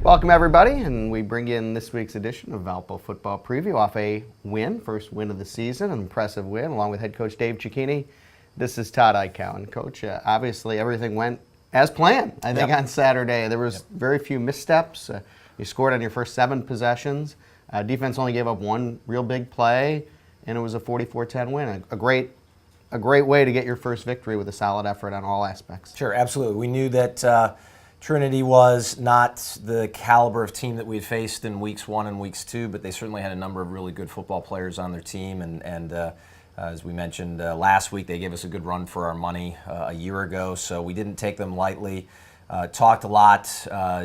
Welcome everybody, and we bring in this week's edition of Valpo Football Preview off a win, first win of the season, an impressive win, along with head coach Dave Cicchini. This is Todd Eichow, and Coach, obviously everything went as planned, I think, on Saturday. There was very few missteps. You scored on your first 7 possessions. Defense only gave up one real big play, and it was a 44-10 win. A great way to get your first victory with a solid effort on all aspects. Sure, absolutely. We knew that Trinity was not the caliber of team that we had faced in weeks 1 and weeks 2, but they certainly had a number of really good football players on their team. And as we mentioned last week, they gave us a good run for our money a year ago, so we didn't take them lightly. Talked a lot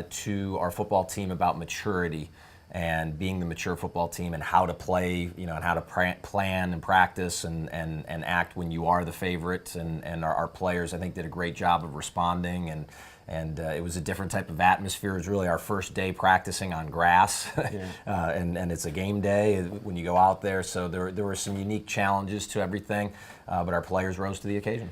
to our football team about maturity and being the mature football team and how to play, and how to plan and practice and act when you are the favorite. And our players, I think, did a great job of responding. And it was a different type of atmosphere. It was really our first day practicing on grass, and it's a game day when you go out there. So there were some unique challenges to everything, but our players rose to the occasion.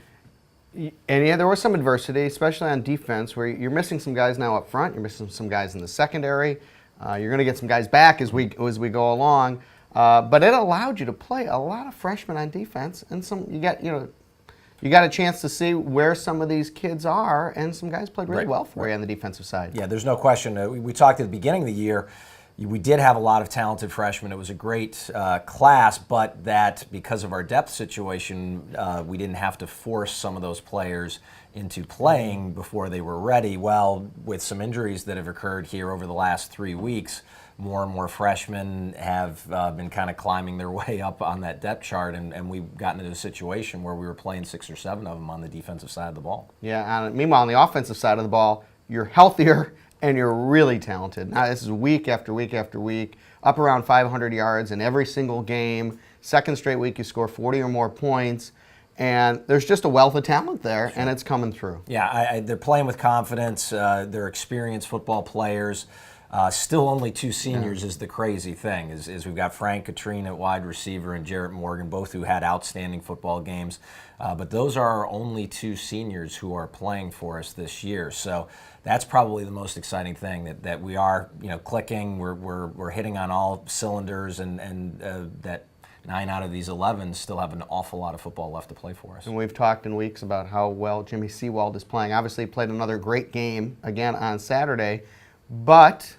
And there was some adversity, especially on defense, where you're missing some guys now up front. You're missing some guys in the secondary. You're going to get some guys back as we go along. But it allowed you to play a lot of freshmen on defense, and you got a chance to see where some of these kids are, and some guys played really well for you on the defensive side. Yeah, there's no question. We talked at the beginning of the year. We did have a lot of talented freshmen. It was a great class, but that because of our depth situation, we didn't have to force some of those players into playing before they were ready. Well, with some injuries that have occurred here over the last 3 weeks, more and more freshmen have been kind of climbing their way up on that depth chart, and we've gotten into a situation where we were playing 6 or 7 of them on the defensive side of the ball. Yeah, meanwhile, on the offensive side of the ball, you're healthier and you're really talented. Now, this is week after week after week, up around 500 yards in every single game. Second straight week, you score 40 or more points. And there's just a wealth of talent there, and it's coming through. Yeah, they're playing with confidence. They're experienced football players. Still only 2 seniors is the crazy thing, is we've got Frank Katrina at wide receiver and Jarrett Morgan, both who had outstanding football games. But those are our only 2 seniors who are playing for us this year. So that's probably the most exciting thing, that we are clicking, we're hitting on all cylinders, and that 9 out of these 11 still have an awful lot of football left to play for us. And we've talked in weeks about how well Jimmy Seawald is playing. Obviously, he played another great game again on Saturday, but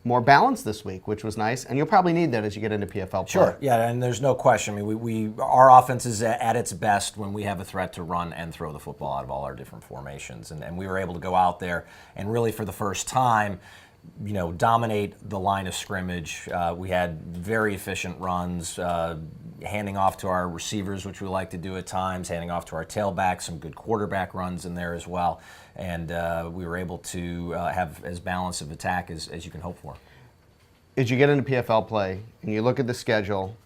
more balance this week, which was nice, and you'll probably need that as you get into PFL play. Sure, yeah, and there's no question. I mean, our offense is at its best when we have a threat to run and throw the football out of all our different formations, and we were able to go out there and really, for the first time, dominate the line of scrimmage. We had very efficient runs, handing off to our receivers, which we like to do at times, handing off to our tailbacks, some good quarterback runs in there as well. And we were able to have as balanced of attack as you can hope for. As you get into PFL play and you look at the schedule,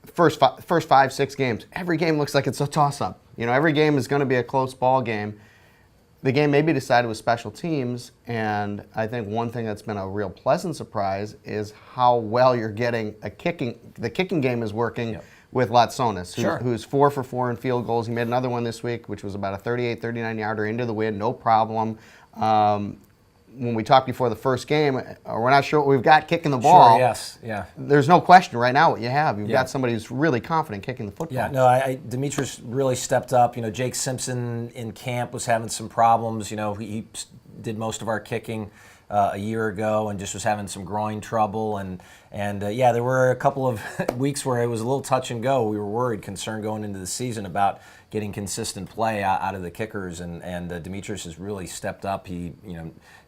first 5-6 games, every game looks like it's a toss-up. Every game is going to be a close ball game. The game may be decided with special teams, and I think one thing that's been a real pleasant surprise is how well you're getting the kicking game is working with Latsonis, who's 4 for 4 in field goals. He made another one this week, which was about a 38-39 yarder into the wind, no problem. When we talked before the first game, we're not sure what we've got kicking the ball. Sure, yes, yeah. There's no question right now what you have. You've got somebody who's really confident kicking the football. Yeah, no, Demetrius really stepped up. Jake Simpson in camp was having some problems. He did most of our kicking a year ago and just was having some groin trouble. And there were a couple of weeks where it was a little touch and go. We were concerned going into the season about getting consistent play out of the kickers, and Demetrius has really stepped up. He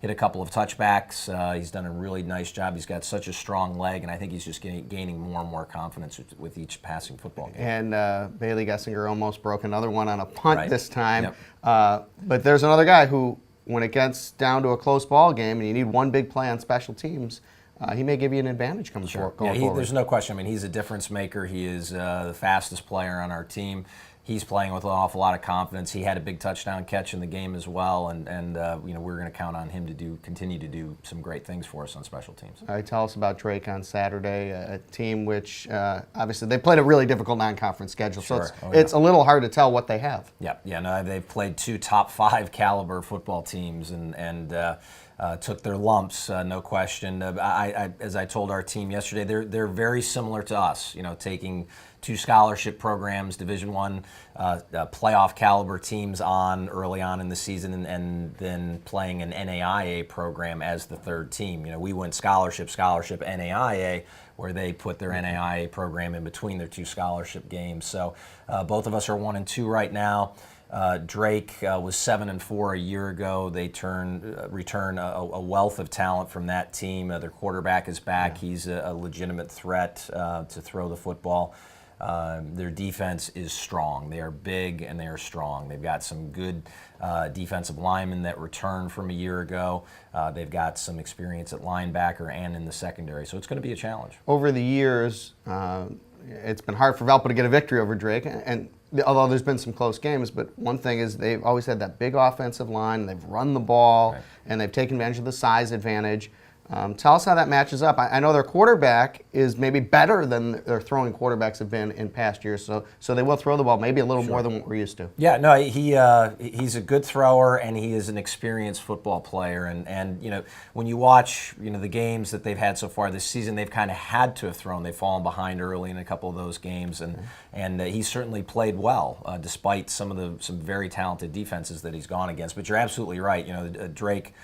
hit a couple of touchbacks. He's done a really nice job. He's got such a strong leg, and I think he's just gaining more and more confidence with each passing football game. And Bailey Gessinger almost broke another one on a punt this time. But there's another guy who, when it gets down to a close ball game and you need one big play on special teams, he may give you an advantage going forward. There's no question. I mean, he's a difference maker. He is the fastest player on our team. He's playing with an awful lot of confidence. He had a big touchdown catch in the game as well, and we're going to count on him to continue to do some great things for us on special teams. All right, tell us about Drake on Saturday, a team which obviously they played a really difficult non-conference schedule, so it's a little hard to tell what they have. No, they've played 2 top 5 caliber football teams, and took their lumps, no question. As I told our team yesterday, they're very similar to us. Taking 2 scholarship programs, Division I playoff caliber teams on early on in the season, and then playing an NAIA program as the third team. We went scholarship, NAIA, where they put their NAIA program in between their 2 scholarship games. So both of us are 1-2 right now. Drake was 7-4 a year ago. They return a wealth of talent from that team. Their quarterback is back. Yeah. He's a legitimate threat to throw the football. Their defense is strong. They are big and they are strong. They've got some good defensive linemen that returned from a year ago. They've got some experience at linebacker and in the secondary. So it's going to be a challenge. Over the years, it's been hard for Valpo to get a victory over Drake, and although there's been some close games, but one thing is they've always had that big offensive line, they've run the ball, right, and they've taken advantage of the size advantage. Tell us how that matches up. I know their quarterback is maybe better than their throwing quarterbacks have been in past years, so they will throw the ball maybe a little more than what we're used to. Yeah, no, he's a good thrower and he is an experienced football player. And when you watch the games that they've had so far this season, they've kind of had to have thrown. They've fallen behind early in a couple of those games, and he's certainly played well despite some very talented defenses that he's gone against. But you're absolutely right. Drake.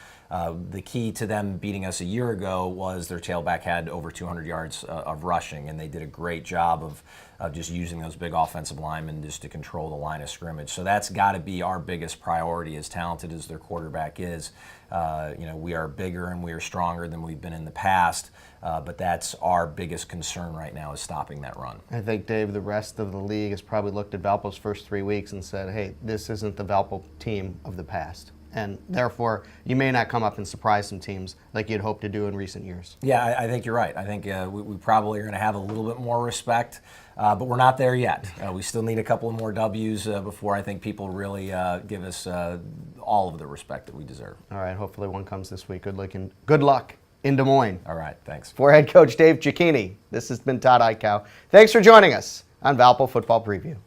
The key to them beating us a year ago was their tailback had over 200 yards of rushing, and they did a great job of just using those big offensive linemen just to control the line of scrimmage. So that's got to be our biggest priority, as talented as their quarterback is. We are bigger and we are stronger than we've been in the past, but that's our biggest concern right now, is stopping that run. I think, Dave, the rest of the league has probably looked at Valpo's first 3 weeks and said, hey, this isn't the Valpo team of the past. And therefore, you may not come up and surprise some teams like you'd hoped to do in recent years. Yeah, I think you're right. I think we probably are going to have a little bit more respect, but we're not there yet. We still need a couple of more W's before I think people really give us all of the respect that we deserve. All right, hopefully one comes this week. Good luck in Des Moines. All right, thanks. For head coach Dave Cicchini, this has been Todd Eichow. Thanks for joining us on Valpo Football Preview.